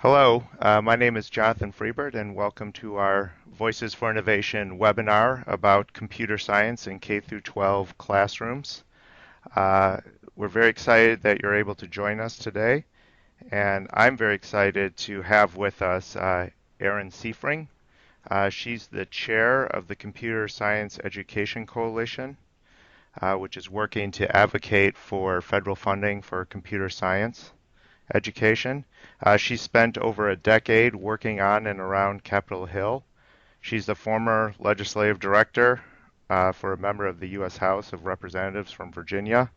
Hello, my name is Jonathan Freebert, and welcome to our Voices for Innovation webinar about computer science in K through 12 classrooms. Uh, we're very excited that you're able to join us today, and I'm very excited to have with us Erin Siefring. She's the chair of the Computer Science Education Coalition, which is working to advocate for federal funding for computer science education. She spent over a decade working on and around Capitol Hill. She's the former legislative director for a member of the U.S. House of Representatives from Virginia.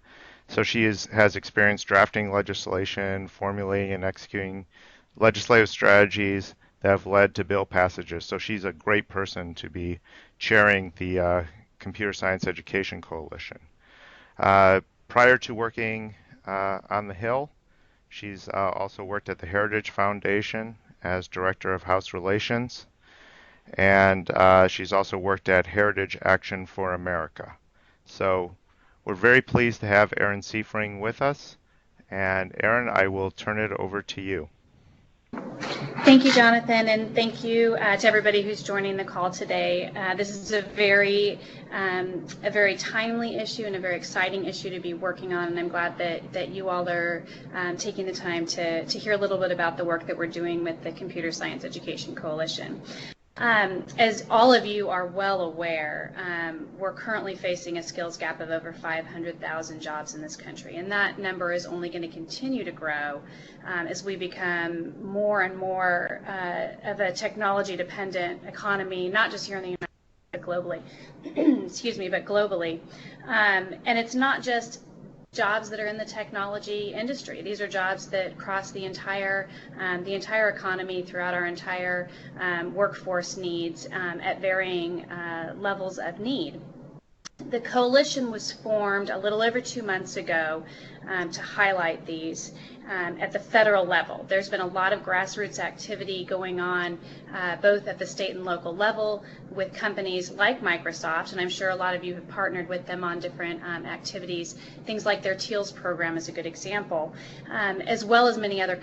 So has experience drafting legislation, formulating and executing legislative strategies that have led to bill passages. So she's a great person to be chairing the Computer Science Education Coalition. Prior to working on the Hill, she's also worked at the Heritage Foundation as Director of House Relations, and she's also worked at Heritage Action for America. So we're very pleased to have Erin Siefring with us. And Erin, I will turn it over to you. Thank you, Jonathan, and thank you to everybody who's joining the call today. This is a very timely issue and a very exciting issue to be working on, and I'm glad that you all are taking the time to hear a little bit about the work that we're doing with the Computer Science Education Coalition. As all of you are well aware, we're currently facing a skills gap of over 500,000 jobs in this country, and that number is only going to continue to grow as we become more and more of a technology-dependent economy, not just here in the United States, but globally. Excuse me, but globally. And it's not just jobs that are in the technology industry. These are jobs that cross the entire economy throughout our entire workforce needs at varying levels of need. The coalition was formed a little over 2 months ago to highlight these at the federal level. There's been a lot of grassroots activity going on both at the state and local level with companies like Microsoft, and I'm sure a lot of you have partnered with them on different activities. Things like their TEALS program is a good example, as well as many other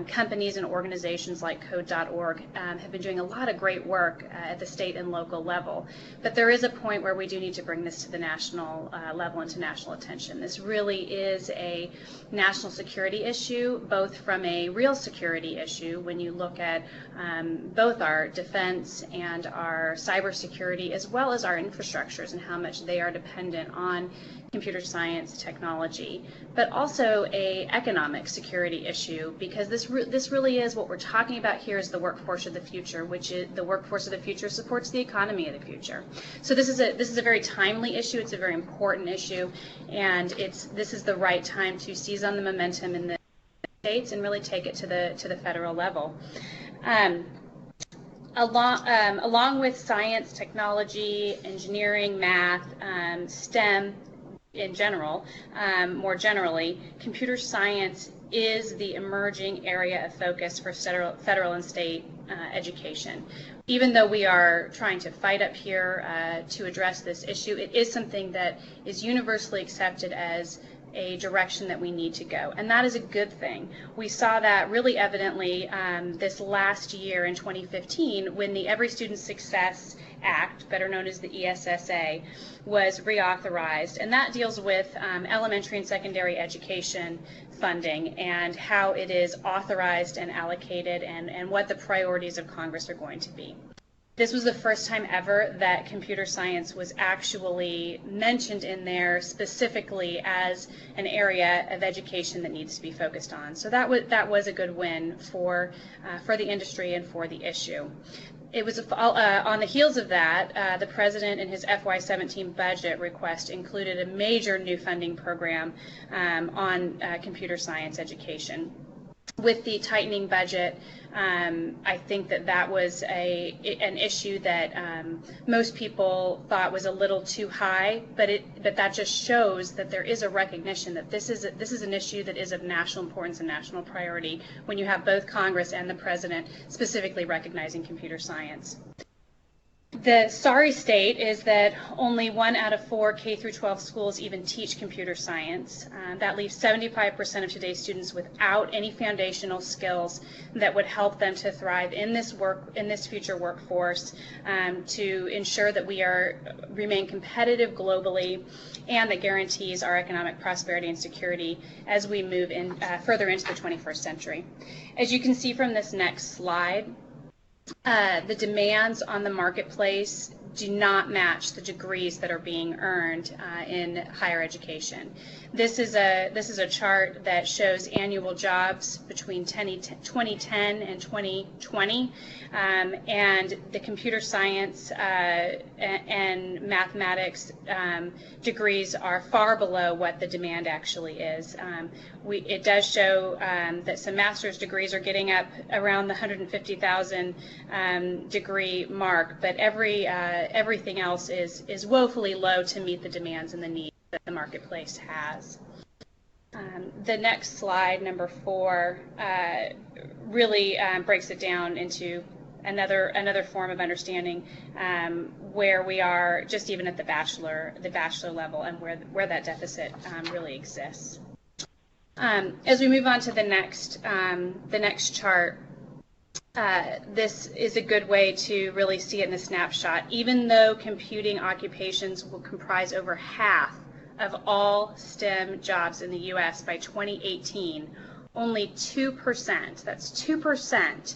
companies and organizations like Code.org have been doing a lot of great work at the state and local level. But there is a point where we do need to bring this to the national level and to national attention. This really is a national security issue, both from a real security issue when you look at both our defense and our cybersecurity, as well as our infrastructures and how much they are dependent on computer science technology, but also a economic security issue, because this really is what we're talking about here is the workforce of the future, which is the workforce of the future supports the economy of the future. So this is a very timely issue. It's a very important issue, and this is the right time to seize on the momentum in the states and really take it to the federal level. Along with science, technology, engineering, math, STEM in general, more generally, computer science is the emerging area of focus for federal and state education. Even though we are trying to fight up here to address this issue, it is something that is universally accepted as a direction that we need to go, and that is a good thing. We saw that really evidently this last year in 2015 when the Every Student Success Act, better known as the ESSA, was reauthorized, and that deals with elementary and secondary education funding and how it is authorized and allocated and what the priorities of Congress are going to be. This was the first time ever that computer science was actually mentioned in there specifically as an area of education that needs to be focused on. So that was a good win for the industry and for the issue. It was on the heels of that, the president in his FY17 budget request included a major new funding program on computer science education. With the tightening budget, I think that was an issue that most people thought was a little too high, but that just shows that there is a recognition that this is an issue that is of national importance and national priority when you have both Congress and the President specifically recognizing computer science. The sorry state is that only 1 out of 4 K through 12 schools even teach computer science. That leaves 75% of today's students without any foundational skills that would help them to thrive in this future workforce, to ensure that we remain competitive globally, and that guarantees our economic prosperity and security as we move in further into the 21st century. As you can see from this next slide, the demands on the marketplace do not match the degrees that are being earned in higher education. This is a chart that shows annual jobs between 2010 and 2020, and the computer science and mathematics degrees are far below what the demand actually is. It does show that some master's degrees are getting up around the 150,000 degree mark, but everything else is woefully low to meet the demands and the needs that the marketplace has. The next slide, number 4, really breaks it down into another form of understanding where we are just even at the bachelor level, and where that deficit really exists. As we move on to the next chart, this is a good way to really see it in a snapshot. Even though computing occupations will comprise over half of all STEM jobs in the U.S. by 2018, only 2%, that's 2%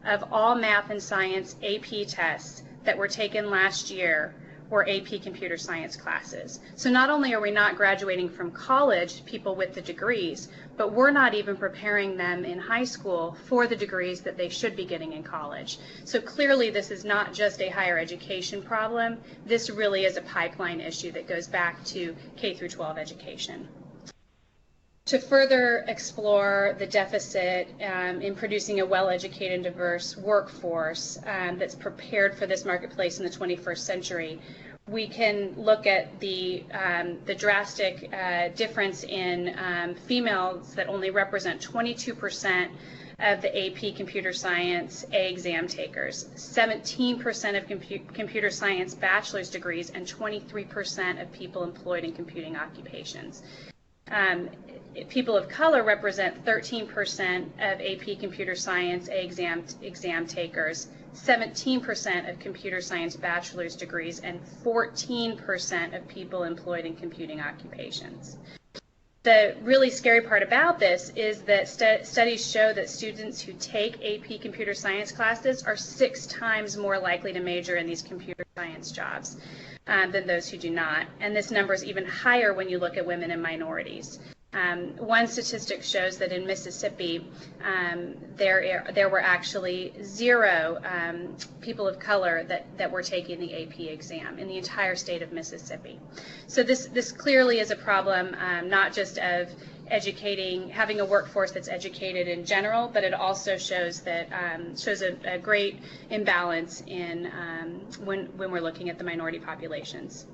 of all math and science AP tests that were taken last year were AP computer science classes. So not only are we not graduating from college, people with the degrees, but we're not even preparing them in high school for the degrees that they should be getting in college. So clearly this is not just a higher education problem. This really is a pipeline issue that goes back to K through 12 education. To further explore the deficit in producing a well-educated and diverse workforce that's prepared for this marketplace in the 21st century, we can look at the drastic difference in females that only represent 22% of the AP computer science A exam takers, 17% of computer science bachelor's degrees, and 23% of people employed in computing occupations. People of color represent 13% of AP computer science A exam takers, 17% of computer science bachelor's degrees, and 14% of people employed in computing occupations. The really scary part about this is that studies show that students who take AP computer science classes are 6 times more likely to major in these computer science jobs than those who do not. And this number is even higher when you look at women and minorities. One statistic shows that in Mississippi, there were actually 0 people of color that were taking the AP exam in the entire state of Mississippi. So this clearly is a problem, not just of having a workforce that's educated in general, but it also shows that a great imbalance in when we're looking at the minority populations.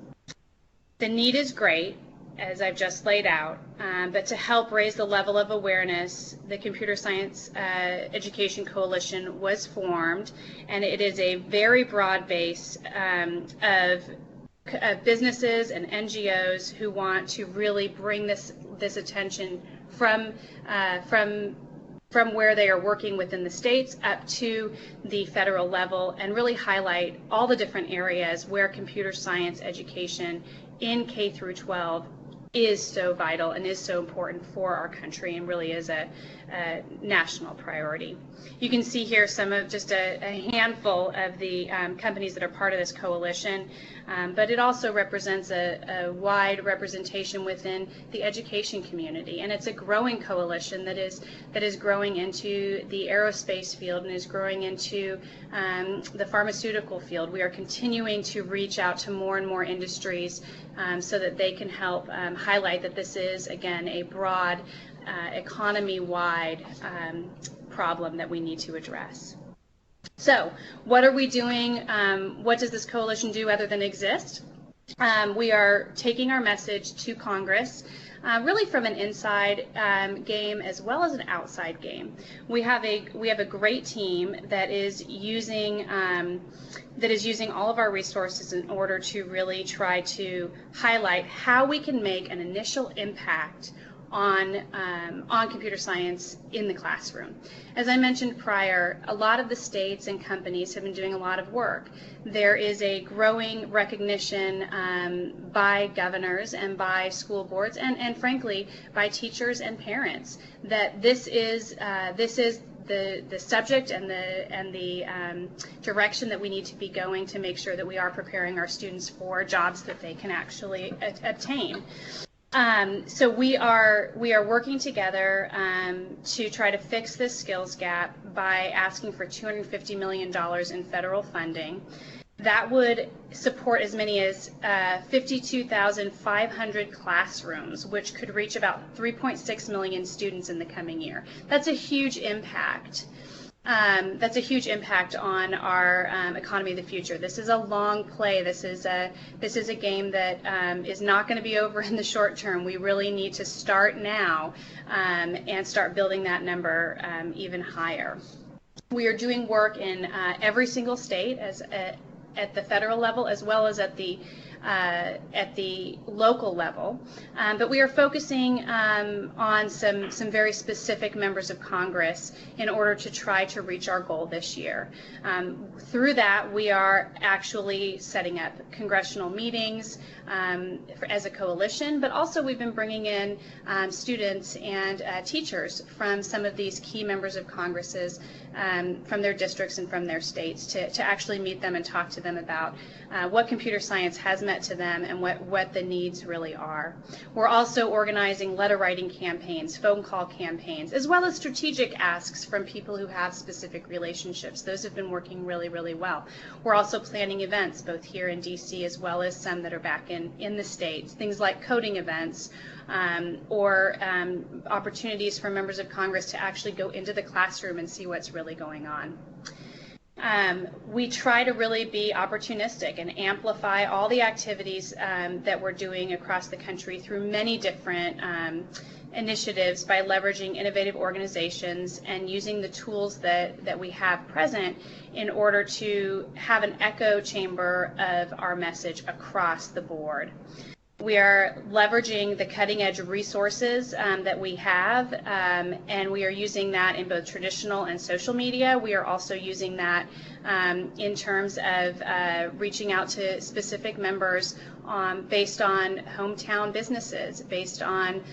The need is great, as I've just laid out, but to help raise the level of awareness, the Computer Science Education Coalition was formed, and it is a very broad base of businesses and NGOs who want to really bring this attention from where they are working within the states up to the federal level, and really highlight all the different areas where computer science education in K through 12 is so vital and is so important for our country, and really is a national priority. You can see here just a handful of the companies that are part of this coalition, but it also represents a wide representation within the education community, and it's a growing coalition that is growing into the aerospace field and is growing into the pharmaceutical field. We are continuing to reach out to more and more industries so that they can help highlight that this is, again, a broad economy-wide problem that we need to address. So what are we doing? What does this coalition do other than exist? We are taking our message to Congress, really from an inside game as well as an outside game. We have a great team that is using all of our resources in order to really try to highlight how we can make an initial impact on computer science in the classroom. As I mentioned prior, a lot of the states and companies have been doing a lot of work. There is a growing recognition by governors and by school boards and frankly by teachers and parents that this is the subject and the direction that we need to be going to make sure that we are preparing our students for jobs that they can actually obtain. So we are working together to try to fix this skills gap by asking for $250 million in federal funding. That would support as many as 52,500 classrooms, which could reach about 3.6 million students in the coming year. That's a huge impact. That's a huge impact on our economy of the future. This is a long play. This is a game that is not going to be over in the short term. We really need to start now and start building that number even higher. We are doing work in every single state at the federal level as well as at the local level, but we are focusing on some very specific members of Congress in order to try to reach our goal this year. Through that, we are actually setting up congressional meetings as a coalition, but also we've been bringing in students and teachers from some of these key members of Congresses from their districts and from their states to actually meet them and talk to them about what computer science has meant to them and what the needs really are. We're also organizing letter writing campaigns, phone call campaigns, as well as strategic asks from people who have specific relationships. Those have been working really, really well. We're also planning events both here in DC as well as some that are back in the States, things like coding events or opportunities for members of Congress to actually go into the classroom and see what's really going on. We try to really be opportunistic and amplify all the activities that we're doing across the country through many different initiatives by leveraging innovative organizations and using the tools that we have present in order to have an echo chamber of our message across the board. We are leveraging the cutting edge resources that we have, and we are using that in both traditional and social media. We are also using that in terms of reaching out to specific members based on hometown businesses, based on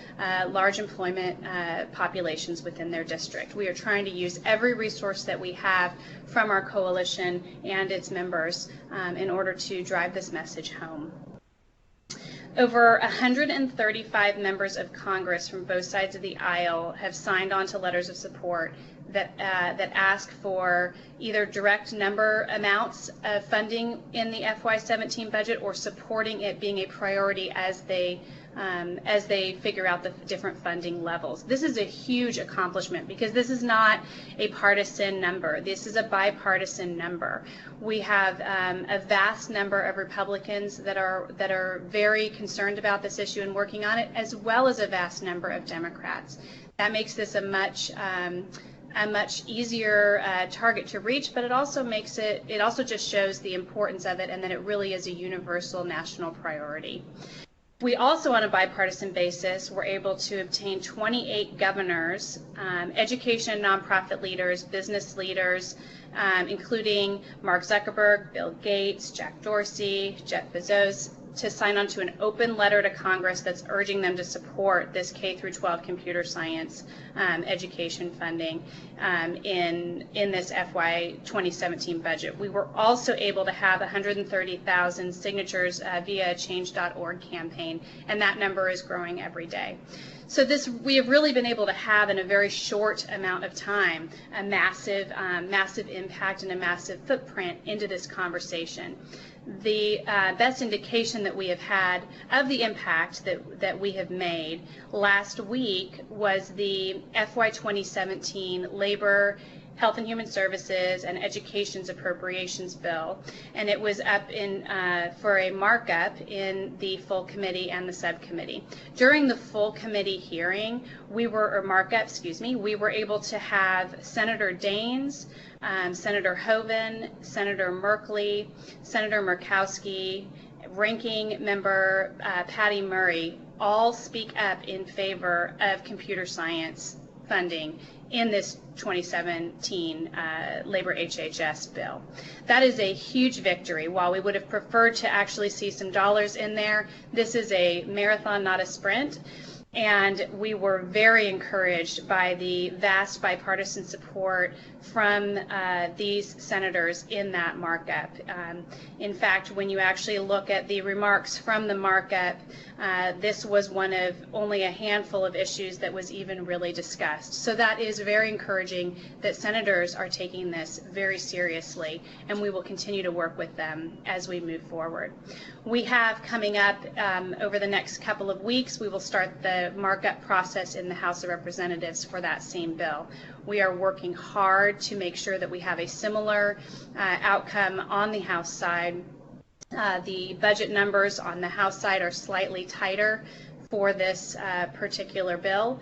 large employment populations within their district. We are trying to use every resource that we have from our coalition and its members in order to drive this message home. Over 135 members of Congress from both sides of the aisle have signed on to letters of support that ask for either direct number amounts of funding in the FY17 budget or supporting it being a priority as they figure out the different funding levels. This is a huge accomplishment because this is not a partisan number. This is a bipartisan number. We have a vast number of Republicans that are very concerned about this issue and working on it, as well as a vast number of Democrats. That makes this a much easier target to reach, but it also just shows the importance of it and that it really is a universal national priority. We also, on a bipartisan basis, were able to obtain 28 governors, education and nonprofit leaders, business leaders, including Mark Zuckerberg, Bill Gates, Jack Dorsey, Jeff Bezos, to sign on to an open letter to Congress that's urging them to support this K-12 computer science education funding in this FY 2017 budget. We were also able to have 130,000 signatures via a change.org campaign, and that number is growing every day. So we have really been able to have in a very short amount of time a massive impact and a massive footprint into this conversation. The best indication that we have had of the impact that we have made last week was the FY 2017 Labor Health and Human Services and Education's Appropriations bill, and it was up in for a markup in the full committee and the subcommittee. During the full committee hearing, we were able to have Senator Daines, Senator Hoeven, Senator Merkley, Senator Murkowski, Ranking Member Patty Murray all speak up in favor of computer science funding in this 2017 labor HHS bill. That is a huge victory. While we would have preferred to actually see some dollars in there, this is a marathon, not a sprint. And we were very encouraged by the vast bipartisan support from these senators in that markup. In fact, when you actually look at the remarks from the markup, this was one of only a handful of issues that was even really discussed. So that is very encouraging that senators are taking this very seriously, and we will continue to work with them as we move forward. We have coming up over the next couple of weeks, we will start the markup process in the House of Representatives for that same bill. We are working hard to make sure that we have a similar outcome on the House side. The budget numbers on the House side are slightly tighter for this particular bill,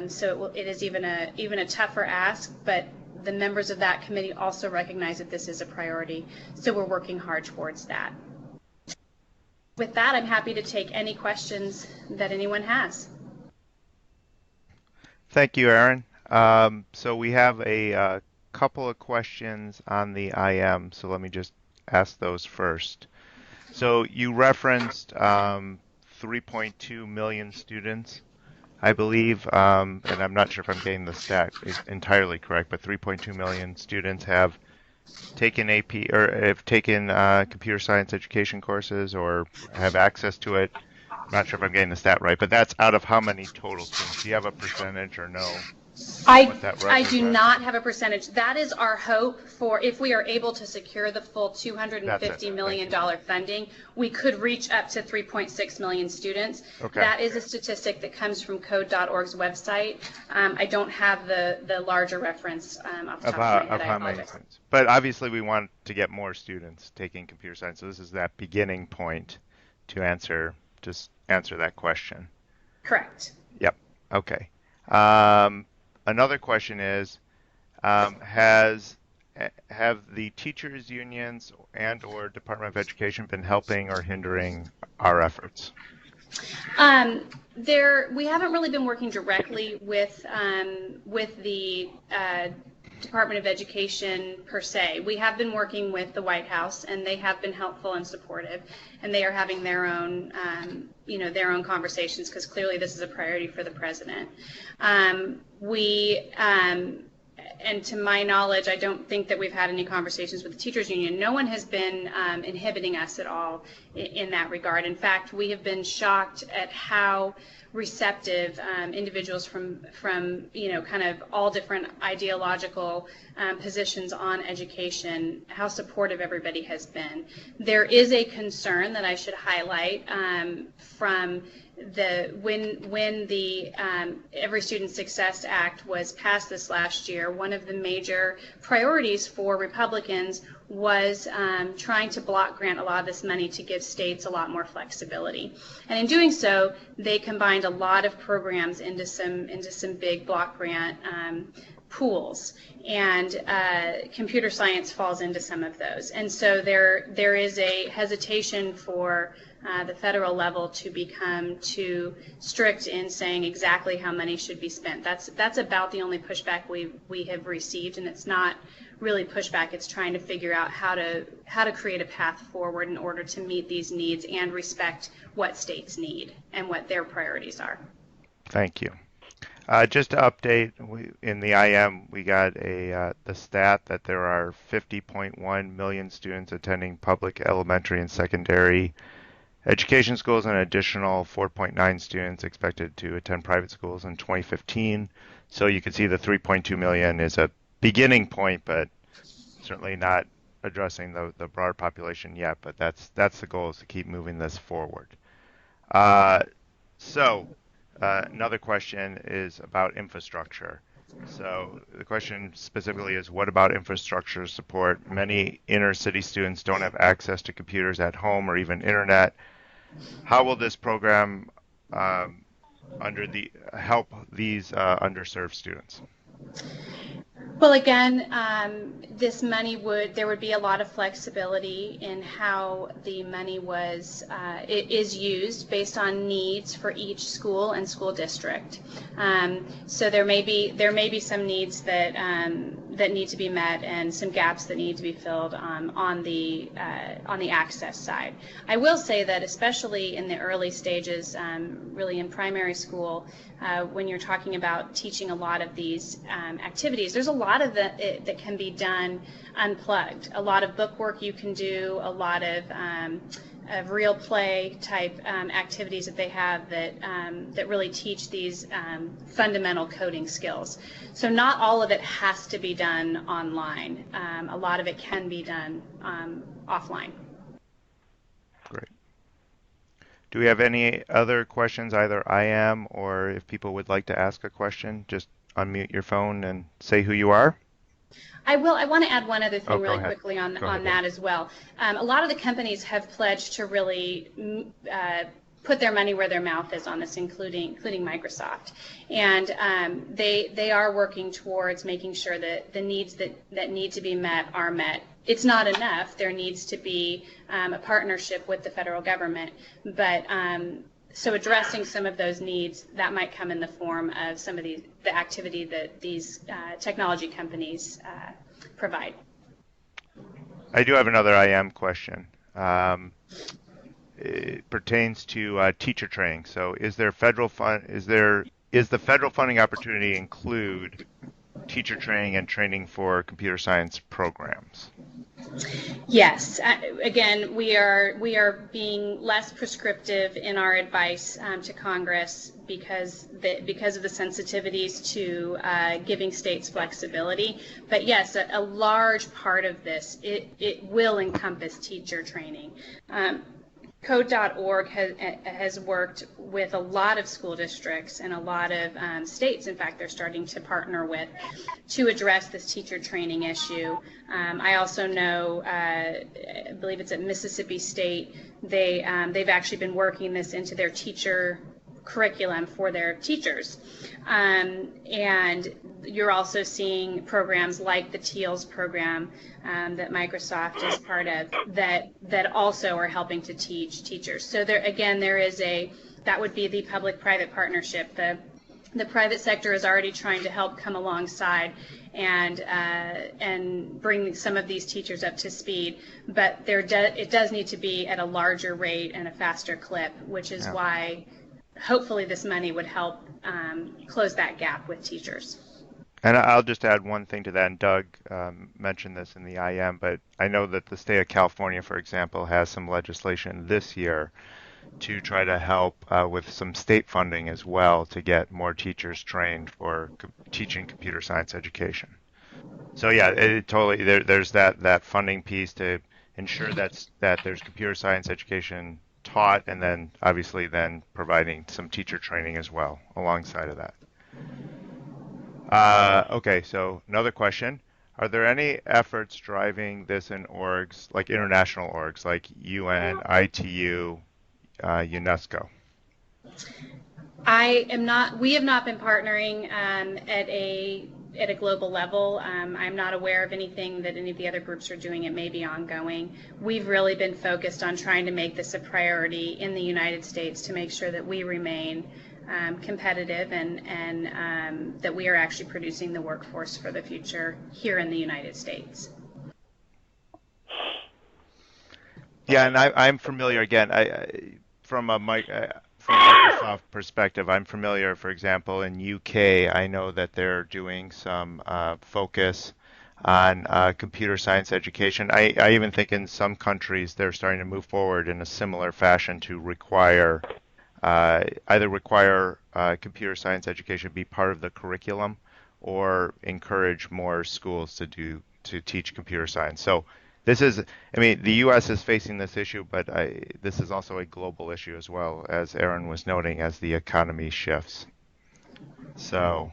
so it is even a tougher ask, but the members of that committee also recognize that this is a priority, so we're working hard towards that. With that, I'm happy to take any questions that anyone has. Thank you, Erin. So we have a couple of questions on the IM, so let me just ask those first. So you referenced 3.2 million students, I believe, and I'm not sure if I'm getting the stat entirely correct, but 3.2 million students have taken AP or have taken computer science education courses or have access to it. I'm not sure if I'm getting the stat right, but that's out of how many total students? Do you have a percentage or no? I do not have a percentage. That is our hope for if we are able to secure the full $250 million funding, we could reach up to 3.6 million students. Okay. That is a statistic that comes from code.org's website. I don't have the larger reference off the top of my head. How many students? But obviously we want to get more students taking computer science, so this is that beginning point to answer that question. Correct. Yep. Okay. Another question is, have the teachers unions and or Department of Education been helping or hindering our efforts? We haven't really been working directly with the Department of Education per se. We have been working with the White House, and they have been helpful and supportive, and they are having their own their own conversations, because clearly this is a priority for the president. And to my knowledge, I don't think that we've had any conversations with the teachers union. No one has been inhibiting us at all in that regard. In fact, we have been shocked at how receptive individuals from kind of all different ideological positions on education, how supportive everybody has been. There is a concern that I should highlight from when the Every Student Success Act was passed this last year. One of the major priorities for Republicans was trying to block grant a lot of this money to give states a lot more flexibility. And in doing so, they combined a lot of programs into some big block grant pools, and computer science falls into some of those. And so there is a hesitation for the federal level to become too strict in saying exactly how money should be spent. That's about the only pushback we have received, and it's not really pushback. It's trying to figure out how to create a path forward in order to meet these needs and respect what states need and what their priorities are. Thank you. Just to update, in the IM, we got the stat that there are 50.1 million students attending public elementary and secondary education schools, and an additional 4.9 students expected to attend private schools in 2015. So you can see the 3.2 million is a beginning point, but certainly not addressing the broader population yet. But that's the goal, is to keep moving this forward. Another question is about infrastructure. So the question specifically is, what about infrastructure support? Many inner city students don't have access to computers at home or even internet. How will this program um, under the help these underserved students? Well, again, there would be a lot of flexibility in how the money it is used based on needs for each school and school district. So there may be some needs that need to be met and some gaps that need to be filled on the access side. I will say that especially in the early stages, really in primary school, when you're talking about teaching a lot of these activities, there's a lot of that can be done unplugged. A lot of book work you can do, a lot of real play type activities that they have that really teach these fundamental coding skills. So not all of it has to be done online. A lot of it can be done offline. Great. Do we have any other questions, either I am or if people would like to ask a question, just unmute your phone and say who you are. I will. I want to add one other Oh, thing go really ahead. quickly on Go ahead, that as well. A lot of the companies have pledged to really put their money where their mouth is on this, including Microsoft, and they are working towards making sure that the needs that need to be met are met. It's not enough. There needs to be a partnership with the federal government, but so addressing some of those needs, that might come in the form of some of the activity that these technology companies provide. I do have another I am question. It pertains to teacher training. So is there federal fund, is the federal funding opportunity include teacher training and training for computer science programs? Yes. Again, we are being less prescriptive in our advice to Congress because of the sensitivities to giving states flexibility. But yes, a large part of this it will encompass teacher training. Code.org has worked with a lot of school districts and a lot of states. In fact, they're starting to partner with to address this teacher training issue. I also know, I believe it's at Mississippi State, they've actually been working this into their teacher curriculum for their teachers. And you're also seeing programs like the TEALS program that Microsoft is part of that also are helping to teach teachers. So that would be the public-private partnership. The private sector is already trying to help come alongside and bring some of these teachers up to speed, but it does need to be at a larger rate and a faster clip, which is why hopefully this money would help close that gap with teachers. And I'll just add one thing to that, and Doug mentioned this in the IM, but I know that the state of California, for example, has some legislation this year to try to help with some state funding as well to get more teachers trained for teaching computer science education. So yeah, there's that funding piece to ensure that there's computer science education taught, and then obviously then providing some teacher training as well alongside of that. Okay, so another question. Are there any efforts driving this in orgs, like international orgs, like UN, ITU, UNESCO? We have not been partnering at a global level. I'm not aware of anything that any of the other groups are doing. It may be ongoing. We've really been focused on trying to make this a priority in the United States to make sure that we remain competitive and that we are actually producing the workforce for the future here in the United States. Yeah, and I'm familiar again. From a Microsoft perspective, I'm familiar. For example, in UK, I know that they're doing some focus on computer science education. I even think in some countries they're starting to move forward in a similar fashion to either require computer science education be part of the curriculum or encourage more schools to teach computer science. So this is, I mean, the U.S. is facing this issue, but this is also a global issue as well, as Erin was noting, as the economy shifts. So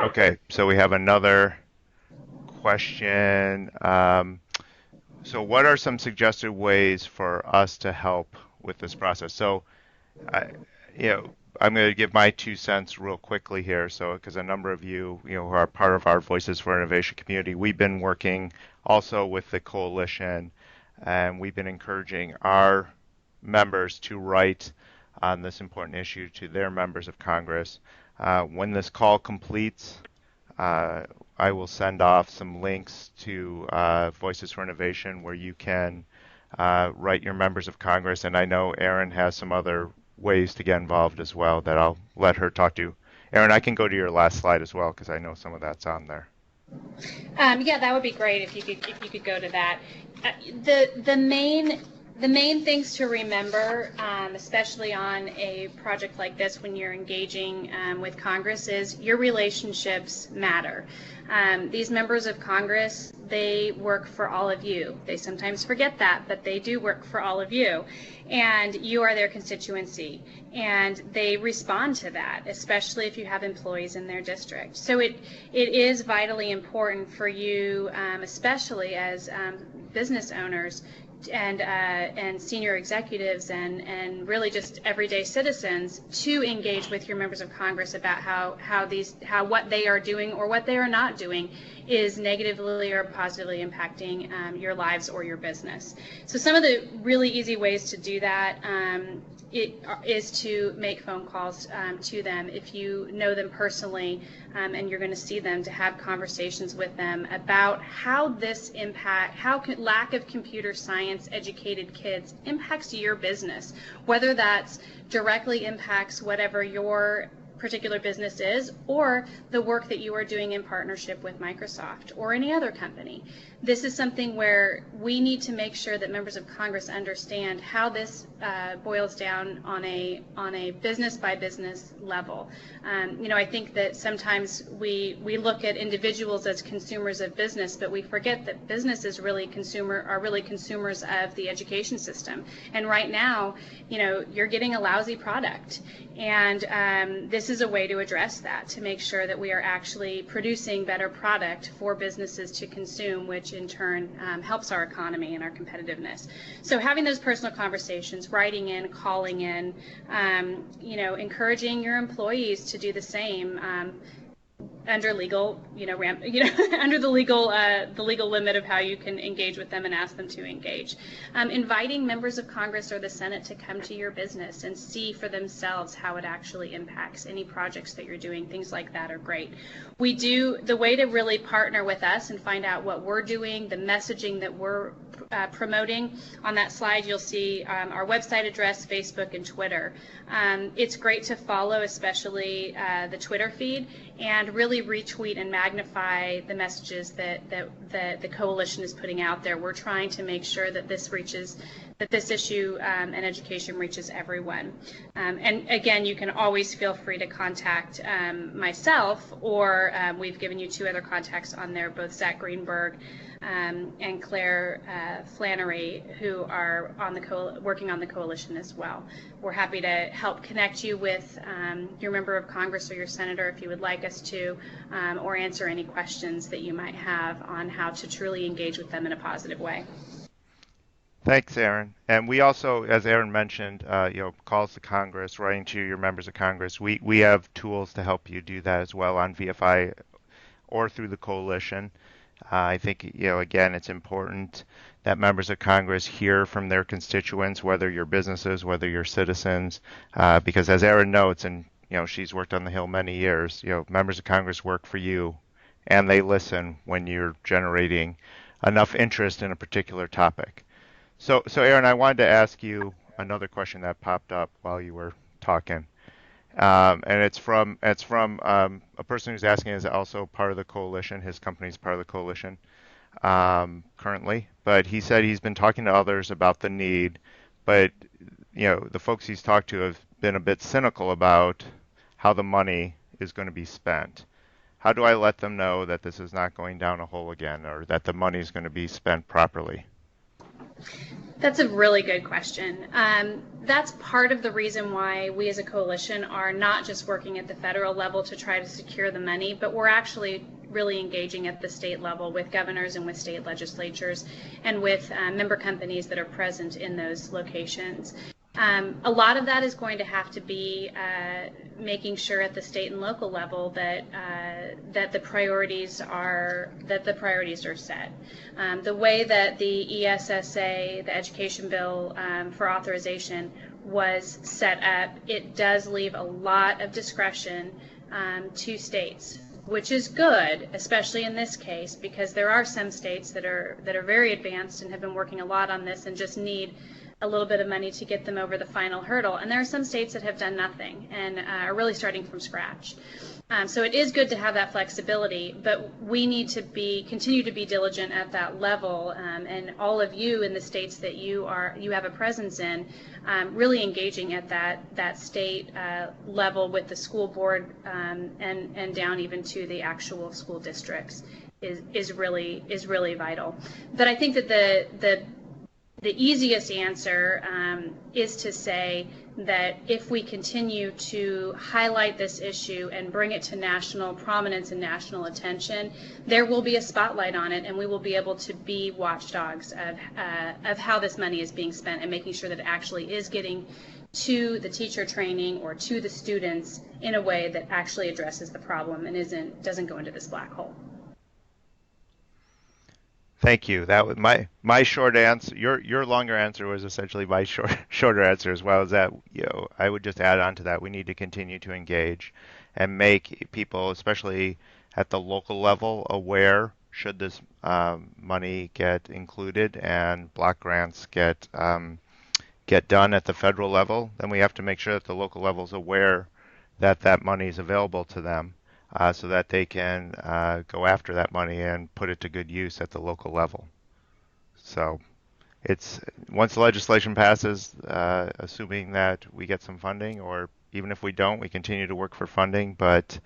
Okay, so we have another question. So what are some suggested ways for us to help with this process? So, I, you know, I'm going to give my 2 cents real quickly here. So, because a number of you, who are part of our Voices for Innovation community, we've been working also with the coalition, and we've been encouraging our members to write on this important issue to their members of Congress. When this call completes, uh, I will send off some links to Voices for Innovation where you can write your members of Congress. And I know Erin has some other ways to get involved as well that I'll let her talk to. Erin, I can go to your last slide as well because I know some of that's on there. Yeah, that would be great if you could go to that. The main things to remember, especially on a project like this when you're engaging with Congress, is your relationships matter. These members of Congress, they work for all of you. They sometimes forget that, but they do work for all of you. And you are their constituency. And they respond to that, especially if you have employees in their district. So it is vitally important for you, especially as business owners, and senior executives and really just everyday citizens, to engage with your members of Congress about how what they are doing or what they are not doing is negatively or positively impacting your lives or your business. So some of the really easy ways to do that is to make phone calls to them if you know them personally, and you're going to see them, to have conversations with them about how lack of computer science educated kids impacts your business, whether that's directly impacts whatever your particular business is, or the work that you are doing in partnership with Microsoft or any other company. This is something where we need to make sure that members of Congress understand how this boils down on a business by business level. I think that sometimes we look at individuals as consumers of business, but we forget that businesses are really consumers of the education system. And right now, you're getting a lousy product, and this is a way to address that, to make sure that we are actually producing better product for businesses to consume, which in turn helps our economy and our competitiveness. So having those personal conversations, writing in, calling in, encouraging your employees to do the same, under legal, under the legal limit of how you can engage with them and ask them to engage. Inviting members of Congress or the Senate to come to your business and see for themselves how it actually impacts any projects that you're doing. Things like that are great. The way to really partner with us and find out what we're doing, the messaging that we're promoting. On that slide, you'll see our website address, Facebook, and Twitter. It's great to follow, especially the Twitter feed, and really retweet and magnify the messages that the coalition is putting out there. We're trying to make sure that this issue and education reaches everyone. And again, you can always feel free to contact myself, or we've given you two other contacts on there, both Zach Greenberg and Claire Flannery, who are working on the coalition as well. We're happy to help connect you with your member of Congress or your senator if you would like us to, or answer any questions that you might have on how to truly engage with them in a positive way. Thanks, Erin. And we also, as Erin mentioned, calls to Congress, writing to your members of Congress. We have tools to help you do that as well on VFI or through the coalition. I think, again, it's important that members of Congress hear from their constituents, whether you're businesses, whether you're citizens, because as Erin notes, and she's worked on the Hill many years, members of Congress work for you, and they listen when you're generating enough interest in a particular topic. So Erin, I wanted to ask you another question that popped up while you were talking. And it's from a person who's asking is also part of the coalition. His company's part of the coalition currently, but he said he's been talking to others about the need, but the folks he's talked to have been a bit cynical about how the money is going to be spent. How do I let them know that this is not going down a hole again, or that the money is going to be spent properly? That's a really good question. That's part of the reason why we as a coalition are not just working at the federal level to try to secure the money, but we're actually really engaging at the state level with governors and with state legislatures and with member companies that are present in those locations. A lot of that is going to have to be making sure at the state and local level that the priorities are set. The way that the ESSA, the Education Bill for authorization, was set up, it does leave a lot of discretion to states, which is good, especially in this case, because there are some states that are very advanced and have been working a lot on this and just need a little bit of money to get them over the final hurdle. And there are some states that have done nothing and are really starting from scratch. So it is good to have that flexibility, but we need to continue to be diligent at that level, and all of you in the states that you have a presence in, really engaging at that state level with the school board, and down even to the actual school districts is really vital. But I think that the easiest answer is to say that if we continue to highlight this issue and bring it to national prominence and national attention, there will be a spotlight on it, and we will be able to be watchdogs of how this money is being spent and making sure that it actually is getting to the teacher training or to the students in a way that actually addresses the problem and doesn't go into this black hole. Thank you. That was my short answer. Your longer answer was essentially my shorter answer as well. Is that, I would just add on to that. We need to continue to engage and make people, especially at the local level, aware should this money get included and block grants get done at the federal level. Then we have to make sure that the local level is aware that that money is available to them, so that they can go after that money and put it to good use at the local level. So it's once the legislation passes, assuming that we get some funding, or even if we don't, we continue to work for funding, but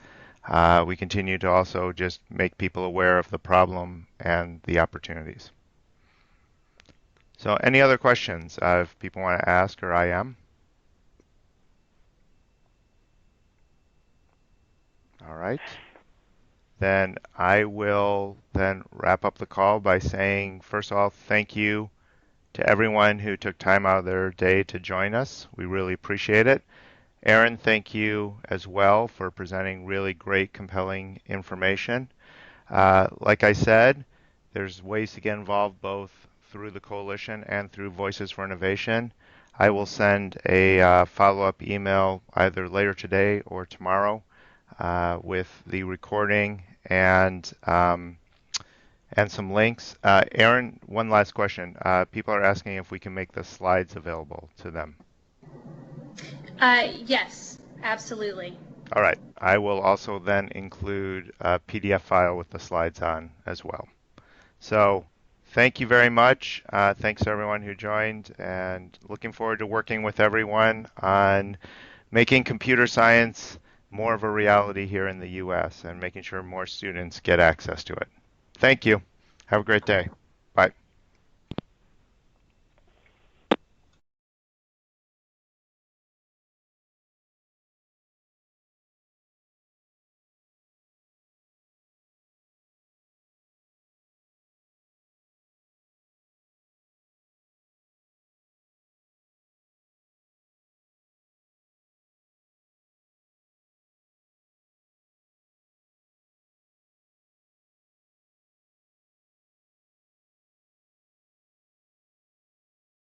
we continue to also just make people aware of the problem and the opportunities. So any other questions if people want to ask, or I am? All right. Then I will then wrap up the call by saying, first of all, thank you to everyone who took time out of their day to join us. We really appreciate it. Erin, thank you as well for presenting really great, compelling information. Like I said, there's ways to get involved both through the coalition and through Voices for Innovation. I will send a follow-up email either later today or tomorrow with the recording and some links. Erin, one last question. People are asking if we can make the slides available to them. Yes, absolutely. All right. I will also then include a PDF file with the slides on as well. So thank you very much. Thanks to everyone who joined, and looking forward to working with everyone on making computer science more of a reality here in the U.S. and making sure more students get access to it. Thank you. Have a great day.